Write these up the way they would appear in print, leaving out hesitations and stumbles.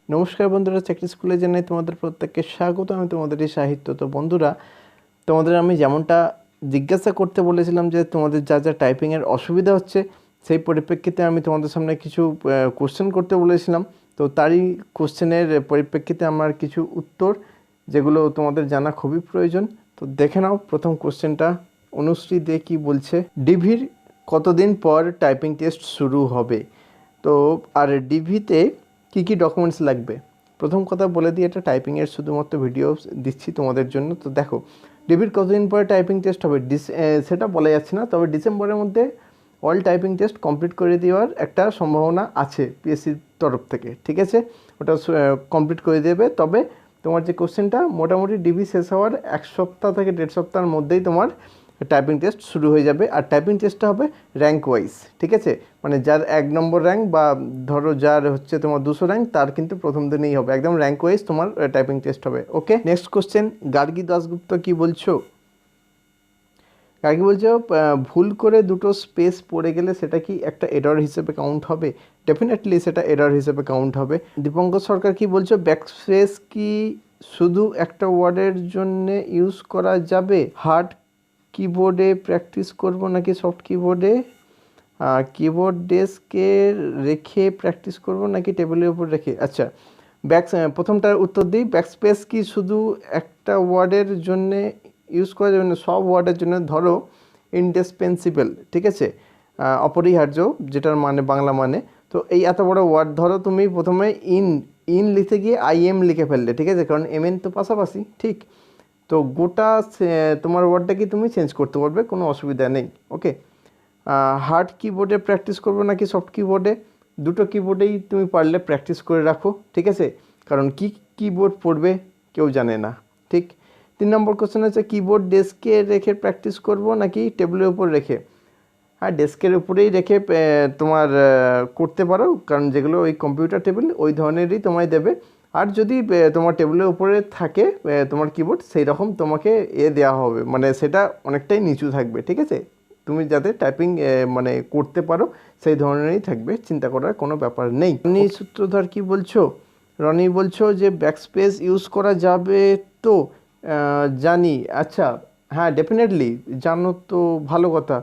নমস্কার বন্ধুরা, চাকরি স্কুলে জানাই তোমাদের প্রত্যেককে স্বাগত। আমি তোমাদের এই সাহিত্য। তো বন্ধুরা, তোমাদের আমি যেমনটা জিজ্ঞাসা করতে বলেছিলাম যে তোমাদের যা যা টাইপিংয়ের অসুবিধা হচ্ছে, সেই পরিপ্রেক্ষিতে আমি তোমাদের সামনে কিছু কোশ্চেন করতে বলেছিলাম। তো তারই কোশ্চেনের পরিপ্রেক্ষিতে আমার কিছু উত্তর, যেগুলো তোমাদের জানা খুবই প্রয়োজন। তো দেখে নাও প্রথম কোশ্চেনটা। অনুশ্রী দে কি বলছে, ডিভির কতদিন পর টাইপিং টেস্ট শুরু হবে? তো আর ডিভিতে কী কী ডকুমেন্টস লাগবে? প্রথম কথা বলে দিই, এটা টাইপিংয়ের শুধুমাত্র ভিডিও দিচ্ছি তোমাদের জন্য। তো দেখো, ডিভির কতদিন পরে টাইপিং টেস্ট হবে সেটা বলা যাচ্ছে না, তবে ডিসেম্বরের মধ্যে অল টাইপিং টেস্ট কমপ্লিট করে দেওয়ার একটা সম্ভাবনা আছে পিএসসির তরফ থেকে। ঠিক আছে, ওটা কমপ্লিট করে দেবে। তবে তোমার যে কোশ্চেনটা, মোটামুটি ডিভি শেষ হওয়ার 1 সপ্তাহ থেকে 1.5 সপ্তাহের মধ্যেই তোমার টাইপিং টেস্ট শুরু হয়ে যাবে। আর টাইপিং টেস্টটা হবে র্যাঙ্ক ওয়াইজ। ঠিক আছে, মানে যার 1 নম্বর র্যাঙ্ক বা ধরো যার হচ্ছে তোমার 200 র্যাঙ্ক, তার কিন্তু প্রথম দিনেই হবে, একদম র্যাঙ্ক ওয়াইজ তোমার টাইপিং টেস্ট হবে। ওকে, নেক্সট কোশ্চেন, গার্গী দাশগুপ্ত কি বলছো? গার্গী বলছো, ভুল করে দুটো স্পেস পড়ে গেলে সেটা কি একটা এরর হিসেবে কাউন্ট হবে? ডেফিনেটলি সেটা এরর হিসেবে কাউন্ট হবে। দীপঙ্কর সরকার কি বলছো, ব্যাক স্পেস কি শুধু একটা ওয়ার্ডের জন্য ইউজ করা যাবে? হার্ড কিবোর্ডে প্র্যাকটিস করব নাকি সফট কিবোর্ডে? কিবোর্ড ডেস্কে রেখে প্র্যাকটিস করব নাকি টেবিলের উপর রেখে? আচ্ছা, প্রথমটার উত্তর দিই। ব্যাকস্পেস কি শুধু একটা ওয়ার্ডের জন্যে ইউজ করা যাবে না, সব ওয়ার্ডের জন্য। ধরো ইনডিসপেন্সিবল, ঠিক আছে, অপরিহার্য, যেটার মানে বাংলা মানে। তো এই এত বড় ওয়ার্ড, ধরো তুমি প্রথমে ইন লিখতে গিয়ে IM লিখে ফেললে, ঠিক আছে, কারণ MN তো পাশাপাশি, ঠিক। তো গোটা তোমার ওয়ার্ডটাকে তুমি চেঞ্জ করতে পারবে, কোনো অসুবিধা নেই। ওকে, হার্ড কিবোর্ডে প্র্যাকটিস করবো নাকি সফট কিবোর্ডে? দুটো কিবোর্ডেই তুমি পারলে প্র্যাকটিস করে রাখো, ঠিক আছে, কারণ কি কিবোর্ড পড়বে কেউ জানে না, ঠিক। 3 নম্বর কোশ্চেন হচ্ছে, কিবোর্ড ডেস্কে রেখে প্র্যাকটিস করব নাকি টেবিলের উপর রেখে? হ্যাঁ, ডেস্কের উপরেই রেখে তোমার করতে পারো, কারণ যেগুলো ওই কম্পিউটার টেবিল ওই ধরনেরই তোমায় দেবে। আর যদি তোমার টেবিলের উপরে থাকে তোমার কিবোর্ড, সেই রকম তোমাকে দেওয়া হবে, মানে সেটা অনেকটাই নিচু থাকবে, ঠিক আছে। তুমি যাতে টাইপিং মানে করতে পারো সেই ধরনেরই থাকবে, চিন্তা করার কোনো ব্যাপার নেই। রনি সূত্রধর কি বলছো? রনি বলছো যে ব্যাকস্পেস ইউজ করা যাবে তো? জানি। আচ্ছা, হ্যাঁ ডেফিনেটলি জানো তো, ভালো কথা।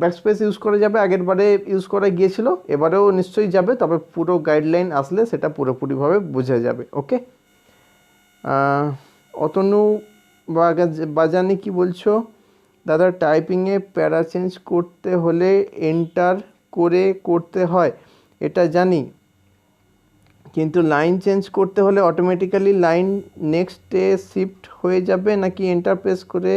ব্যাকস্পেস ইউজ করা যাবে, আগের বারে ইউজ করা গিয়েছিল, এবারেও নিশ্চয়ই যাবে, তবে পুরো গাইডলাইন আসলে সেটা পুরোপুরিভাবে বোঝা যাবে। ওকে, অতনু বাজানি কি বলছো? দাদা, টাইপিংয়ে প্যারা চেঞ্জ করতে হলে এন্টার করে করতে হয়, এটা জানি, কিন্তু লাইন চেঞ্জ করতে হলে অটোমেটিক্যালি লাইন নেক্সটে শিফট হয়ে যাবে নাকি এন্টার প্রেস করে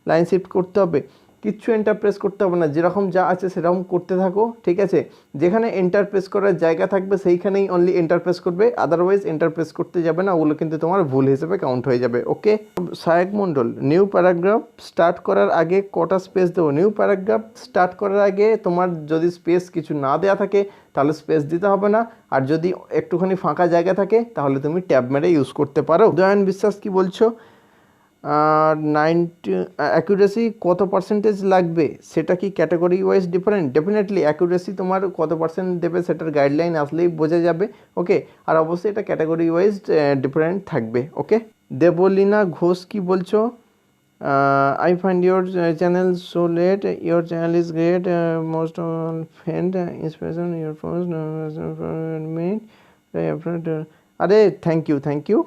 লাইন শিফট করতে হবে? কিচ্ছু এন্টার প্রেস করতে হবে না, যেরকম যা আছে সেরকম করতে থাকো, ঠিক আছে। যেখানে এন্টার প্রেস করার জায়গা থাকবে সেইখানেই অনলি এন্টার প্রেস করবে, আদারওয়াইজ এন্টার প্রেস করতে যাবে না, ওগুলো কিন্তু তোমার ভুল হিসেবে কাউন্ট হয়ে যাবে। ওকে, সায়ক মণ্ডল, নিউ প্যারাগ্রাফ স্টার্ট করার আগে কটা স্পেস দেবো? নিউ প্যারাগ্রাফ স্টার্ট করার আগে তোমার যদি স্পেস কিছু না দেওয়া থাকে তাহলে স্পেস দিতে হবে না, আর যদি একটুখানি ফাঁকা জায়গা থাকে তাহলে তুমি ট্যাব মেরে ইউজ করতে পারো। উদয়ন বিশ্বাস কি বলছো? 90 অ্যাকুরেসি কত পার্সেন্টেজ লাগবে? সেটা কি category wise different? Definitely accuracy তোমার কত পার্সেন্ট দেবে সেটার গাইডলাইন আসলেই বোঝা যাবে। ওকে, আর অবশ্যই এটা ক্যাটাগরি ওয়াইজ ডিফারেন্ট থাকবে। ওকে, দেবলীনা ঘোষ কি বলছো? I find your channel so late. Your channel is great. Most all friend inspiration your post made. আরে thank you.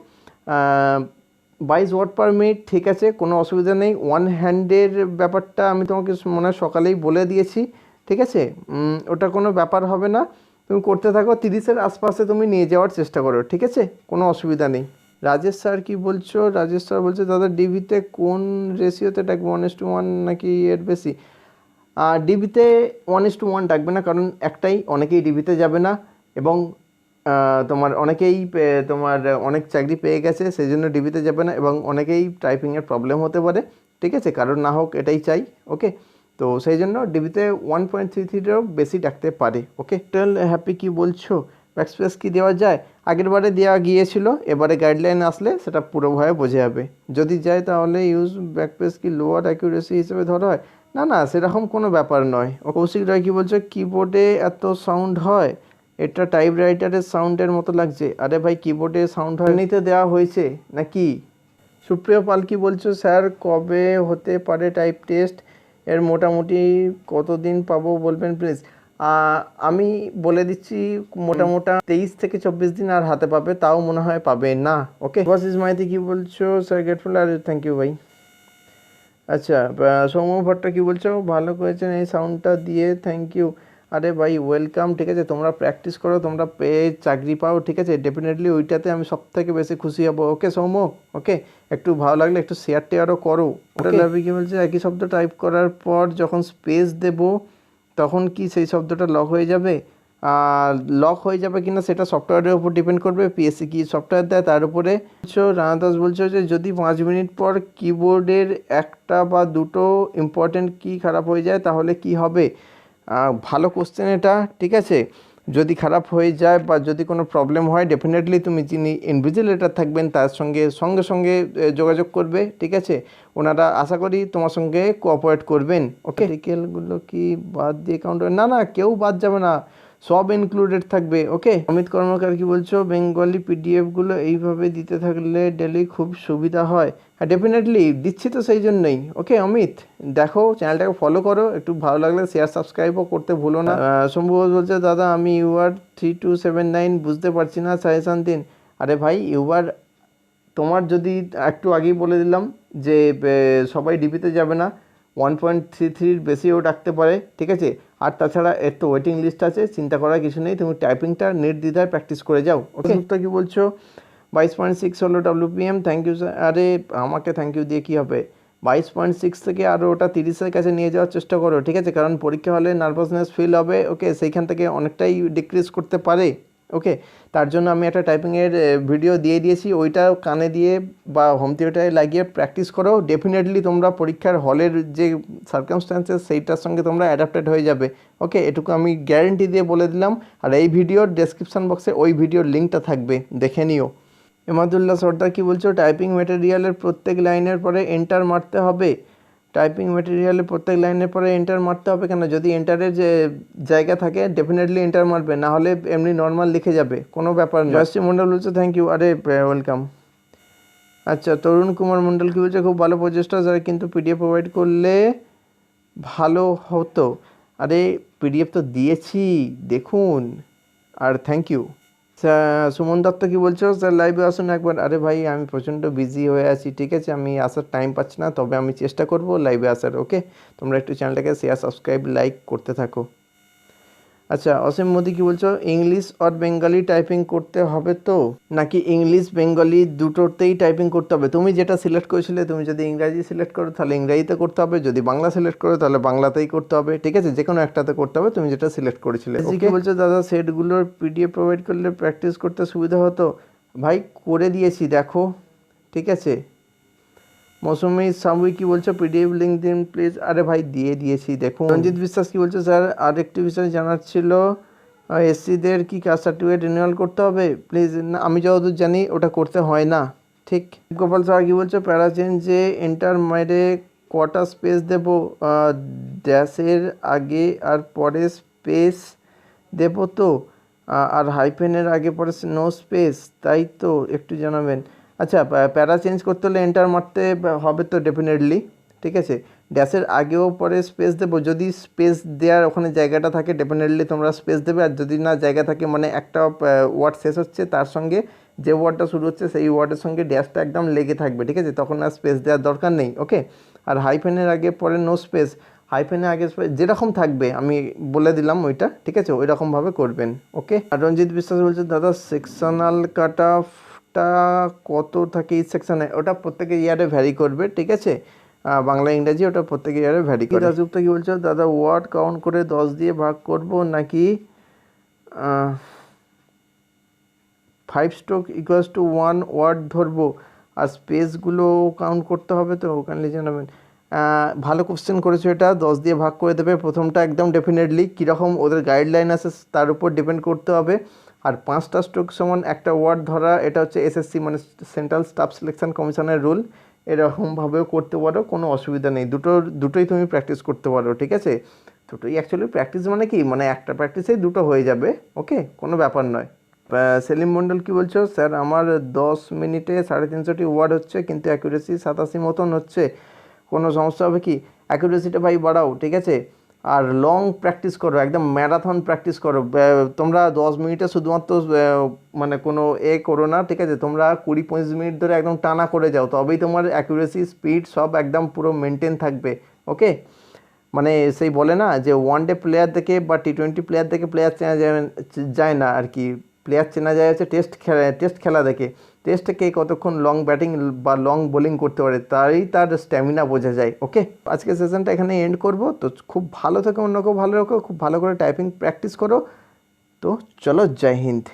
22 watt per minute, ঠিক আছে, কোনো অসুবিধা নেই। ওয়ান হ্যান্ডের ব্যাপারটা আমি তোমাকে মনে হয় সকালেই বলে দিয়েছি, ঠিক আছে, ওটা কোনো ব্যাপার হবে না, তুমি করতে থাকো। 30-এর আশপাশে তুমি নিয়ে যাওয়ার চেষ্টা করো, ঠিক আছে, কোনো অসুবিধা নেই। রাজেশ স্যার কি বলছো? রাজেশ স্যার বলছে, দাদা ডিভিতে কোন রেশিওতে ডাকবে, 1:1 নাকি এর বেশি? ডিভিতে 1:1 ডাকবে না, কারণ একটাই, অনেকেই ডিভিতে যাবে না, এবং তোমার অনেকেই তোমার অনেক চাকরি পেয়ে গেছে, সেই জন্য ডিভিতে যাবে না, এবং অনেকেই টাইপিংয়ের প্রবলেম হতে পারে, ঠিক আছে, কারণ না হোক এটাই চাই। ওকে, তো সেই জন্য ডিভিতে 1.33-এরও বেশি ডাকতে পারে। ওকে, টেল হ্যাপি কি বলছো? ব্যাকস্পেস কি দেওয়া যায়? আগের বারে দেওয়া গিয়েছিল, এবারে গাইডলাইন আসলে সেটা পুরোভাবে বোঝা যাবে। যদি যায় তাহলে ইউজ ব্যাকস্পেস কি লোয়ার অ্যাকুরেসি হিসেবে ধরা হয়? না, সেরকম কোনো ব্যাপার নয়। কৌশিক রায় কি বলছো? কিবোর্ডে এত সাউন্ড হয়? এটা টাইপরাইটারের সাউন্ডের মতো লাগছে। আরে ভাই কিবোর্ডে সাউন্ড হয়নিতে দেওয়া হয়েছে নাকি? সুপ্রিয় পাল কি বলছো স্যার, কবে হতে পারে টাইপ টেস্ট? এর মোটামুটি কতদিন পাবো বলবেন প্লিজ? আমি বলে দিচ্ছি, মোটামোটা 23 থেকে 24 দিন আর হাতে পাবে, তাও মনে হয় পাবে না। ওকে, বাস ইজ মাইতি কি বলছো স্যার, গ্রেটফুল আর থ্যাংক ইউ ভাই। আচ্ছা, সৌম্য ভট্ট কি বলছো, ভালো করেছেন এই সাউন্ডটা দিয়ে, থ্যাংক ইউ। আরে ভাই ওয়েলকাম, ঠিক আছে, তোমরা প্র্যাকটিস করো, তোমরা পেয়ে চাকরি পাও, ঠিক আছে, ডেফিনেটলি ওইটাতে আমি সব থেকে বেশি খুশি হব। ওকে সৌম্য, ওকে, একটু ভালো লাগলে একটু শেয়ার টেয়ারও করো। ওটা লাভি কি বলছে, একই শব্দ টাইপ করার পর যখন স্পেস দেব তখন কি সেই শব্দটা লক হয়ে যাবে? আর লক হয়ে যাবে কিনা সেটা সফটওয়্যারের উপর ডিপেন্ড করবে, পিএসসি কি সফটওয়্যার দেয় তার উপরে। বলছো রানা দাস বলছো যে যদি 5 মিনিট পর কিবোর্ডের একটা বা দুটো ইম্পর্টেন্ট কি খারাপ হয়ে যায় তাহলে কি হবে? ভালো কোশ্চেন এটা, ঠিক আছে। যদি খারাপ হয়ে যায় বা যদি কোনো প্রবলেম হয়, ডেফিনেটলি তুমি যিনি ইনভিজিলেটর থাকবেন তার সঙ্গে সঙ্গে সঙ্গে যোগাযোগ করবে, ঠিক আছে। ওনারা আশা করি তোমার সঙ্গে কোঅপারেট করবেন। ওকে, আর্টিকেলগুলো কি বাদ দিয়ে কাউন্ট? না না, কেউ বাদ যাবে না, সব ইনক্লুডেড থাকবে। ওকে, অমিত কর্মকার কি বলছো, বেঙ্গলি পিডিএফগুলো এইভাবে দিতে থাকলে ডেলি খুব সুবিধা হয়। হ্যাঁ ডেফিনেটলি দিচ্ছি তো সেই জন্যই। ওকে অমিত, দেখো চ্যানেলটাকে ফলো করো, একটু ভালো লাগলে শেয়ার সাবস্ক্রাইবও করতে ভুলো না। শম্ভু বলছে দাদা আমি ইউআর 3279 বুঝতে পারছি না, সাজেশান দিন। আরে ভাই ইউআর তোমার যদি একটু আগেই বলে দিলাম যে সবাই ডিপিতে যাবে না, 1.33 বেশিও ডাকতে পারে, ঠিক আছে। আর তাছাড়া এর তো ওয়েটিং লিস্ট আছে, চিন্তা করার কিছু নেই, তুমি টাইপিংটা নির্দ্বিধায় প্র্যাকটিস করে যাও। ওকে, তো কি বলছো 22.6 হলো WPM, থ্যাংক ইউ স্যার। আরে আমাকে থ্যাংক ইউ দিয়ে কী হবে, 22.6 থেকে আরও ওটা 30-এর কাছে নিয়ে যাওয়ার চেষ্টা করো, ঠিক আছে, কারণ পরীক্ষা হলে নার্ভাসনেস ফিল হবে। ওকে, সেইখান থেকে অনেকটাই ডিক্রিজ করতে পারে। ওকে, তার জন্য আমি একটা টাইপিংয়ের ভিডিও দিয়ে দিয়েছি, ওইটা কানে দিয়ে বা হোম থিয়েটারে লাগিয়ে প্র্যাকটিস করো, ডেফিনেটলি তোমরা পরীক্ষার হলের যে সার্কামস্ট্যান্সেস সেইটার সঙ্গে তোমরা অ্যাডাপ্টেড হয়ে যাবে। ওকে, এটুকু আমি গ্যারেন্টি দিয়ে বলে দিলাম। আর এই ভিডিওর ডেসক্রিপশান বক্সে ওই ভিডিওর লিঙ্কটা থাকবে, দেখে নিও। এমাদুল্লাহ সর্দার কি বলছো, টাইপিং ম্যাটেরিয়ালের প্রত্যেক লাইনের পরে এন্টার মারতে হবে? টাইপিং ম্যাটেরিয়ালের প্রত্যেক লাইনের পরে এন্টার মারতে হবে কেন? যদি এন্টারের যে জায়গা থাকে ডেফিনেটলি এন্টার মারবে, না হলে এমনি নর্মাল লিখে যাবে, কোনো ব্যাপার না। জয়শ্রী মণ্ডল বলছে থ্যাংক ইউ, আরে ওয়েলকাম। আচ্ছা, তরুণ কুমার মণ্ডল কি বলছে, খুব ভালো প্রচেষ্টা স্যার, কিন্তু পিডিএফ প্রোভাইড করলে ভালো হতো। আরে পিডিএফ তো দিয়েছি, দেখুন, আর থ্যাংক ইউ। সুমন দত্ত কি বলছো, স্যার লাইভে আসুন একবার। আরে ভাই আমি প্রচণ্ড বিজি হয়ে আছি, ঠিক আছে, আমি আসার টাইম পাচ্ছি না, তবে আমি চেষ্টা করব লাইভে আসার। ওকে, তোমরা একটু চ্যানেলটাকে শেয়ার সাবস্ক্রাইব লাইক করতে থাকো। আচ্ছা, অসীম মোদি কি বলছো, ইংলিশ আর বেঙ্গলি টাইপিং করতে হবে তো, নাকি ইংলিশ বেঙ্গলি দুটোতেই টাইপিং করতে হবে? তুমি যেটা সিলেক্ট করেছিলে, তুমি যদি ইংরাজি সিলেক্ট করো তাহলে ইংরাজিতে করতে হবে, যদি বাংলা সিলেক্ট করো তাহলে বাংলাতেই করতে হবে, ঠিক আছে, যে কোনো একটাতে করতে হবে তুমি যেটা সিলেক্ট করেছিলে। কি বলছো দাদা, সেটগুলোর পিডিএফ প্রোভাইড করলে প্র্যাকটিস করতে সুবিধা হতো? ভাই করে দিয়েছি দেখো, ঠিক আছে। মৌসুমি সামুই কি বলছো, পিডিএফ লিঙ্ক দিন প্লিজ। আরে ভাই দিয়ে দিয়েছি দেখুন। রঞ্জিত বিশ্বাস কি বলছো, স্যার আরেকটি বিষয় জানার ছিল, এসসিদের কি কাস্ট সার্টিফিকেট রিনিউয়াল করতে হবে প্লিজ? না, আমি যতদূর জানি ওটা করতে হয় না, ঠিক। গোপাল স্যার কি বলছো, প্যারা চেঞ্জে এন্টার মাইরে কটা স্পেস দেবো? ড্যাশের আগে আর পরে স্পেস দেবো তো? আর হাইফেনের আগে পরে নো স্পেস, তাই তো, একটু জানাবেন। আচ্ছা, প্যারা চেঞ্জ করতে হলে এন্টার মারতে হবে তো ডেফিনেটলি, ঠিক আছে। ড্যাশের আগেও পরে স্পেস দেবো, যদি স্পেস দেওয়ার ওখানে জায়গাটা থাকে ডেফিনেটলি তোমরা স্পেস দেবে, আর যদি না জায়গা থাকে, মানে একটা ওয়ার্ড শেষ হচ্ছে তার সঙ্গে যে ওয়ার্ডটা শুরু হচ্ছে সেই ওয়ার্ডের সঙ্গে ড্যাশটা একদম লেগে থাকবে, ঠিক আছে, তখন আর স্পেস দেওয়ার দরকার নেই। ওকে, আর হাইফেনের আগে পরে নো স্পেস, হাইফেনের আগে যেরকম থাকবে আমি বলে দিলাম ওইটা, ঠিক আছে, ওই রকমভাবে করবেন। ওকে, আর রঞ্জিত বিশ্বাস বলছে দাদা সেকশনাল কাট অফটা কত থাকে এই সেকশানে? ওটা প্রত্যেকে ইয়ারে ভ্যারি করবে, ঠিক আছে, বাংলা ইংরাজি ওটা প্রত্যেক ইয়ারে ভ্যারি করে। দাসগুপ্তা কি বলছো, দাদা ওয়ার্ড কাউন্ট করে 10 দিয়ে ভাগ করব নাকি 5 স্ট্রোক ইকুয়ালস টু 1 ওয়ার্ড ধরবো? আর স্পেসগুলো কাউন্ট করতে হবে তো, ওখানে জানাবেন। ভালো কোশ্চেন করেছো, এটা 10 দিয়ে ভাগ করে দেবে প্রথমটা একদম ডেফিনেটলি, কীরকম ওদের গাইডলাইন আছে তার উপর ডিপেন্ড করতে হবে। আর 5টা স্ট্রোক সমান একটা ওয়ার্ড ধরা, এটা হচ্ছে এসএসসি মানে সেন্ট্রাল স্টাফ সিলেকশন কমিশনের রুল, এরকমভাবেও করতে পারো, কোনো অসুবিধা নেই, দুটোই তুমি প্র্যাকটিস করতে পারো, ঠিক আছে। দুটোই অ্যাকচুয়ালি প্র্যাকটিস মানে কি, মানে একটা প্র্যাকটিসেই দুটো হয়ে যাবে, ওকে, কোনো ব্যাপার নয়। সেলিম মণ্ডল কি বলছো? স্যার আমার 10 মিনিটে 350টি ওয়ার্ড হচ্ছে, কিন্তু অ্যাকুরেসি 87 মতন হচ্ছে, কোনো সমস্যা হবে কি? অ্যাকুরেসিটা ভাই বাড়াও, ঠিক আছে? আর লং প্র্যাকটিস করো, একদম ম্যারাথন প্র্যাকটিস করো। তোমরা 10 মিনিটে শুধুমাত্র মানে কোনো করো না, ঠিক আছে? তোমরা 20-25 মিনিট ধরে একদম টানা করে যাও, তবেই তোমার অ্যাকুরেসি, স্পিড সব একদম পুরো মেনটেন থাকবে, ওকে? মানে সেই বলে না যে ওয়ান ডে প্লেয়ার দেখে বা টি20 প্লেয়ার দেখে প্লেয়ার চেনা যায় না আর কি, প্লেয়ার চেনা যায় হচ্ছে টেস্ট খেলা দেখে। টেস্টে কে কতক্ষণ লং ব্যাটিং বা লং বোলিং করতে পারে, তাই তার স্ট্যামিনা বোঝা যায়, ওকে? আজকে সেশনটা এখানে এন্ড করব। তো খুব ভালো থেকো, অন্যকেও ভালো রাখো, খুব ভালো করে টাইপিং প্র্যাকটিস করো। তো চলো, জয় হিন্দ।